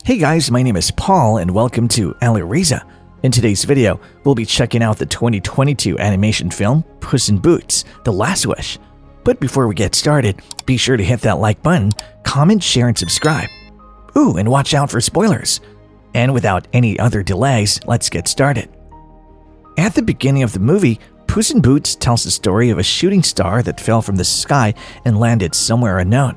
Hey guys, my name is Paul and welcome to Alireza. In today's video, we'll be checking out the 2022 animation film Puss in Boots: The Last Wish. But before we get started, be sure to hit that like button, comment, share, and subscribe. Ooh, and watch out for spoilers. And without any other delays, let's get started. At the beginning of the movie, Puss in Boots tells the story of a shooting star that fell from the sky and landed somewhere unknown.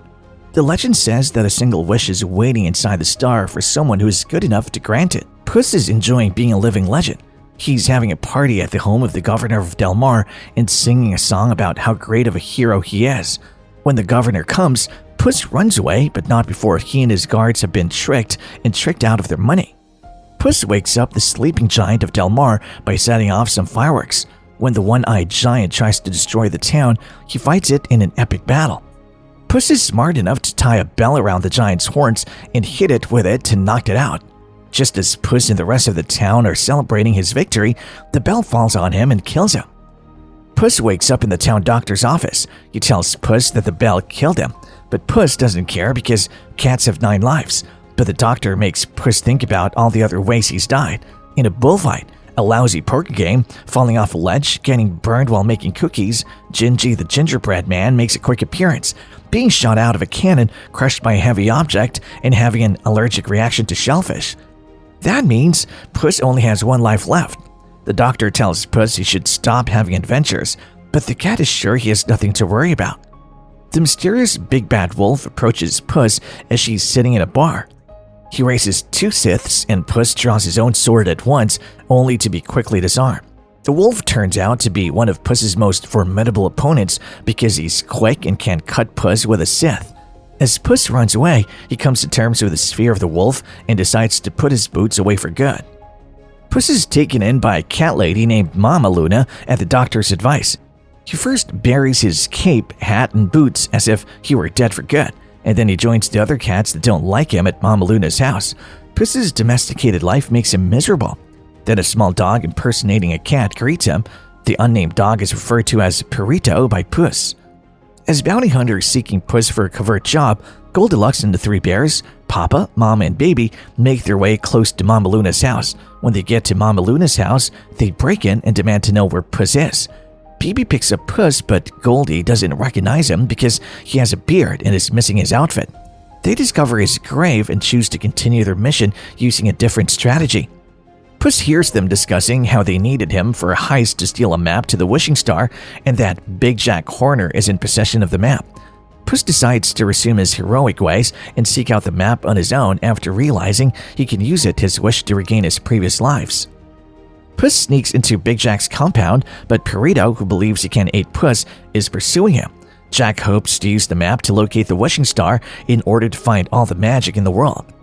The legend says that a single wish is waiting inside the star for someone who is good enough to grant it. Puss is enjoying being a living legend. He's having a party at the home of the governor of Del Mar and singing a song about how great of a hero he is. When the governor comes, Puss runs away, but not before he and his guards have been tricked out of their money. Puss wakes up the sleeping giant of Del Mar by setting off some fireworks. When the one-eyed giant tries to destroy the town, he fights it in an epic battle. Puss is smart enough to tie a bell around the giant's horns and hit it with it to knock it out. Just as Puss and the rest of the town are celebrating his victory, the bell falls on him and kills him. Puss wakes up in the town doctor's office. He tells Puss that the bell killed him, but Puss doesn't care because cats have 9 lives. But the doctor makes Puss think about all the other ways he's died. In a bullfight, a lousy poker game, falling off a ledge, getting burned while making cookies, Gingy the gingerbread man makes a quick appearance, being shot out of a cannon, crushed by a heavy object, and having an allergic reaction to shellfish. That means Puss only has 1 life left. The doctor tells Puss he should stop having adventures, but the cat is sure he has nothing to worry about. The mysterious big bad wolf approaches Puss as she's sitting in a bar. He raises 2 scythes and Puss draws his own sword at once, only to be quickly disarmed. The wolf turns out to be one of Puss's most formidable opponents because he's quick and can cut Puss with a scythe. As Puss runs away, he comes to terms with the sphere of the wolf and decides to put his boots away for good. Puss is taken in by a cat lady named Mama Luna at the doctor's advice. He first buries his cape, hat, and boots as if he were dead for good, and then he joins the other cats that don't like him at Mama Luna's house. Puss's domesticated life makes him miserable. Then a small dog impersonating a cat greets him. The unnamed dog is referred to as Perito by Puss. As bounty hunters seeking Puss for a covert job, Goldilocks and the 3 bears, Papa, Mama, and Baby, make their way close to Mama Luna's house. When they get to Mama Luna's house, they break in and demand to know where Puss is. Baby picks up Puss, but Goldie doesn't recognize him because he has a beard and is missing his outfit. They discover his grave and choose to continue their mission using a different strategy. Puss hears them discussing how they needed him for a heist to steal a map to the Wishing Star and that Big Jack Horner is in possession of the map. Puss decides to resume his heroic ways and seek out the map on his own after realizing he can use it his wish to regain his previous lives. Puss sneaks into Big Jack's compound, but Perito, who believes he can aid Puss, is pursuing him. Jack hopes to use the map to locate the Wishing Star in order to find all the magic in the world.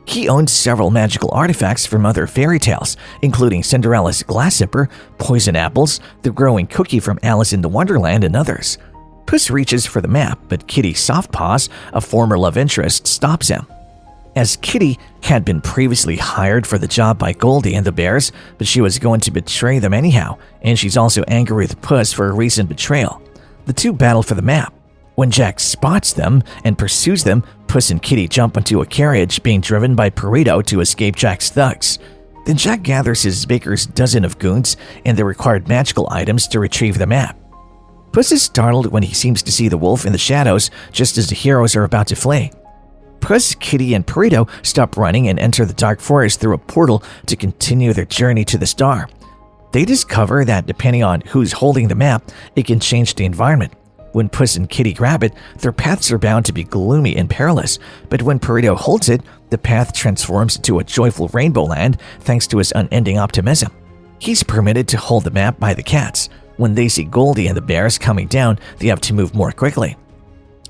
He owns several magical artifacts from other fairy tales, including Cinderella's glass zipper, poison apples, the growing cookie from Alice in the Wonderland, and others. Puss reaches for the map, but Kitty Softpaws, a former love interest, stops him. As Kitty had been previously hired for the job by Goldie and the bears, but she was going to betray them anyhow, and she's also angry with Puss for a recent betrayal. The two battle for the map. When Jack spots them and pursues them, Puss and Kitty jump onto a carriage being driven by Perito to escape Jack's thugs. Then Jack gathers his baker's dozen of goons and the required magical items to retrieve the map. Puss is startled when he seems to see the wolf in the shadows just as the heroes are about to flee. Puss, Kitty, and Perito stop running and enter the dark forest through a portal to continue their journey to the star. They discover that depending on who's holding the map, it can change the environment. When Puss and Kitty grab it, their paths are bound to be gloomy and perilous, but when Perito holds it, the path transforms into a joyful rainbow land thanks to his unending optimism. He's permitted to hold the map by the cats. When they see Goldie and the bears coming down, they have to move more quickly.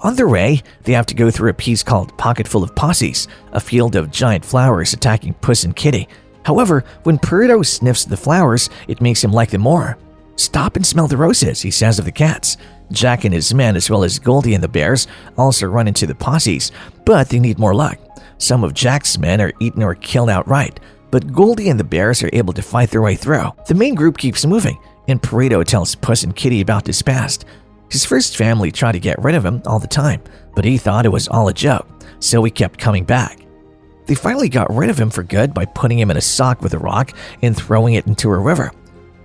On their way, they have to go through a piece called Pocketful of Posses, a field of giant flowers attacking Puss and Kitty. However, when Perito sniffs the flowers, it makes him like them more. "Stop and smell the roses," he says of the cats. Jack and his men, as well as Goldie and the bears, also run into the posses, but they need more luck. Some of Jack's men are eaten or killed outright, but Goldie and the bears are able to fight their way through. The main group keeps moving, and Perito tells Puss and Kitty about his past. His first family tried to get rid of him all the time, but he thought it was all a joke, so he kept coming back. They finally got rid of him for good by putting him in a sock with a rock and throwing it into a river.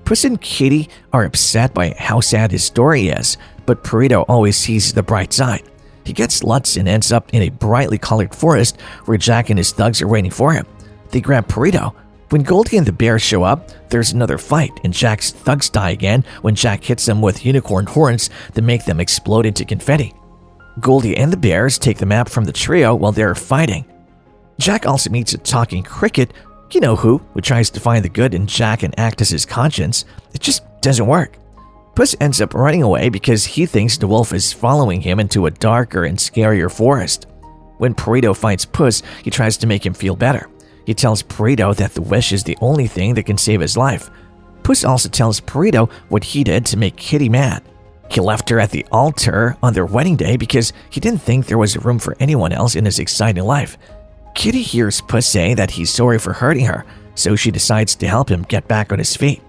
Puss and Kitty are upset by how sad his story is, but Perito always sees the bright side. He gets Lutz and ends up in a brightly colored forest where Jack and his thugs are waiting for him. They grab Perito. When Goldie and the bears show up, there's another fight, and Jack's thugs die again when Jack hits them with unicorn horns that make them explode into confetti. Goldie and the bears take the map from the trio while they're fighting. Jack also meets a talking cricket, you know who tries to find the good in Jack and act as his conscience. It just doesn't work. Puss ends up running away because he thinks the wolf is following him into a darker and scarier forest. When Perito finds Puss, he tries to make him feel better. He tells Perito that the wish is the only thing that can save his life. Puss also tells Perito what he did to make Kitty mad. He left her at the altar on their wedding day because he didn't think there was room for anyone else in his exciting life. Kitty hears Puss say that he's sorry for hurting her, so she decides to help him get back on his feet.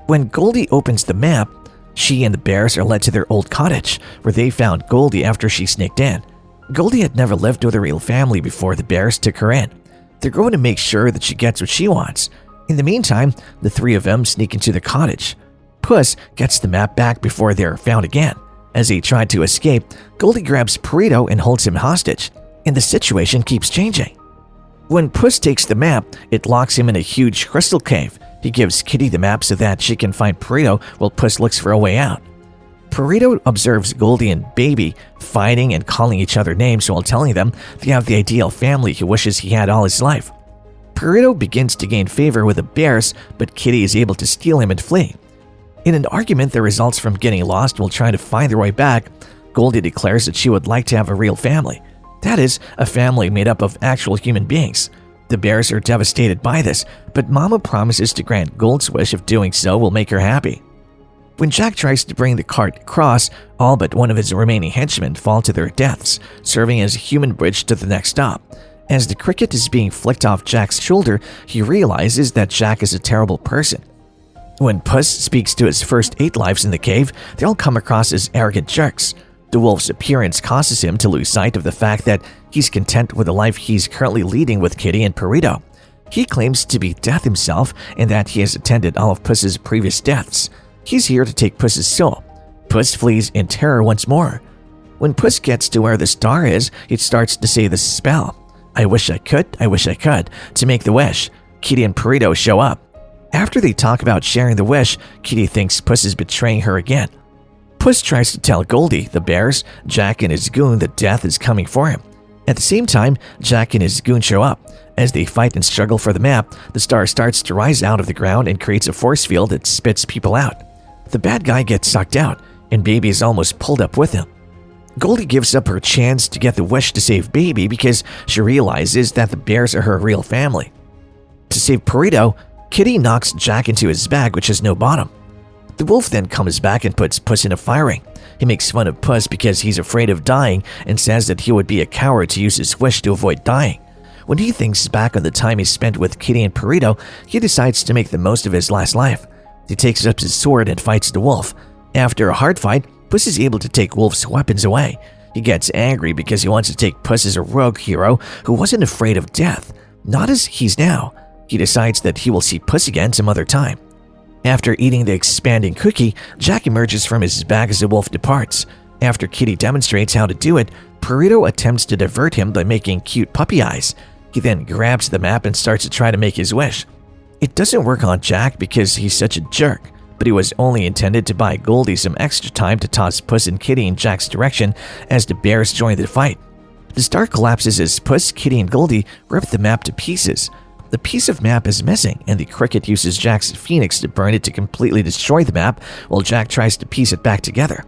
When Goldie opens the map, she and the bears are led to their old cottage, where they found Goldie after she sneaked in. Goldie had never lived with a real family before the bears took her in. They're going to make sure that she gets what she wants. In the meantime, the three of them sneak into the cottage. Puss gets the map back before they're found again. As he tried to escape, Goldie grabs Perito and holds him hostage, and the situation keeps changing. When Puss takes the map, it locks him in a huge crystal cave. He gives Kitty the map so that she can find Perito while Puss looks for a way out. Perito observes Goldie and Baby fighting and calling each other names while telling them they have the ideal family he wishes he had all his life. Perito begins to gain favor with the bears, but Kitty is able to steal him and flee. In an argument that results from getting lost while trying to find their way back, Goldie declares that she would like to have a real family. That is, a family made up of actual human beings. The bears are devastated by this, but Mama promises to grant Gold's wish if doing so will make her happy. When Jack tries to bring the cart across, all but one of his remaining henchmen fall to their deaths, serving as a human bridge to the next stop. As the cricket is being flicked off Jack's shoulder, he realizes that Jack is a terrible person. When Puss speaks to his first 8 lives in the cave, they all come across as arrogant jerks. The wolf's appearance causes him to lose sight of the fact that he's content with the life he's currently leading with Kitty and Perito. He claims to be death himself and that he has attended all of Puss's previous deaths. He's here to take Puss's soul. Puss flees in terror once more. When Puss gets to where the star is, it starts to say the spell. I wish I could, to make the wish. Kitty and Perito show up. After they talk about sharing the wish, Kitty thinks Puss is betraying her again. Puss tries to tell Goldie, the bears, Jack and his goon that death is coming for him. At the same time, Jack and his goon show up. As they fight and struggle for the map, the star starts to rise out of the ground and creates a force field that spits people out. The bad guy gets sucked out, and Baby is almost pulled up with him. Goldie gives up her chance to get the wish to save Baby because she realizes that the bears are her real family. To save Perito, Kitty knocks Jack into his bag, which has no bottom. The wolf then comes back and puts Puss in a fire ring. He makes fun of Puss because he's afraid of dying and says that he would be a coward to use his wish to avoid dying. When he thinks back on the time he spent with Kitty and Perito, he decides to make the most of his last life. He takes up his sword and fights the wolf. After a hard fight, Puss is able to take Wolf's weapons away. He gets angry because he wants to take Puss as a rogue hero who wasn't afraid of death, not as he's now. He decides that he will see Puss again some other time. After eating the expanding cookie, Jack emerges from his bag as the wolf departs. After Kitty demonstrates how to do it, Perito attempts to divert him by making cute puppy eyes. He then grabs the map and starts to try to make his wish. It doesn't work on Jack because he's such a jerk, but he was only intended to buy Goldie some extra time to toss Puss and Kitty in Jack's direction as the bears join the fight. The star collapses as Puss, Kitty, and Goldie rip the map to pieces. The piece of map is missing, and the cricket uses Jack's phoenix to burn it to completely destroy the map while Jack tries to piece it back together.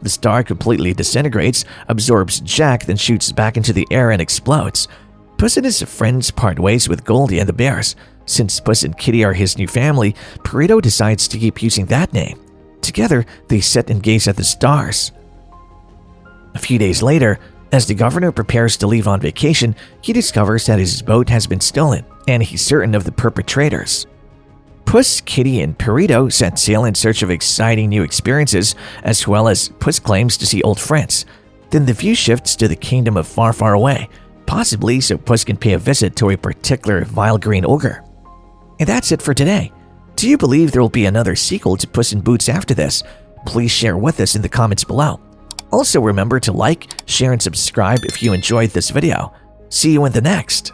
The star completely disintegrates, absorbs Jack, then shoots back into the air and explodes. Puss and his friends part ways with Goldie and the bears. Since Puss and Kitty are his new family, Perito decides to keep using that name. Together, they sit and gaze at the stars. A few days later, as the governor prepares to leave on vacation, he discovers that his boat has been stolen, and he's certain of the perpetrators. Puss, Kitty, and Perito set sail in search of exciting new experiences, as well as Puss claims to see old friends. Then the view shifts to the kingdom of Far, Far Away. possibly so Puss can pay a visit to a particular vile green ogre. And that's it for today. Do you believe there will be another sequel to Puss in Boots after this? Please share with us in the comments below. Also remember to like, share, and subscribe if you enjoyed this video. See you in the next.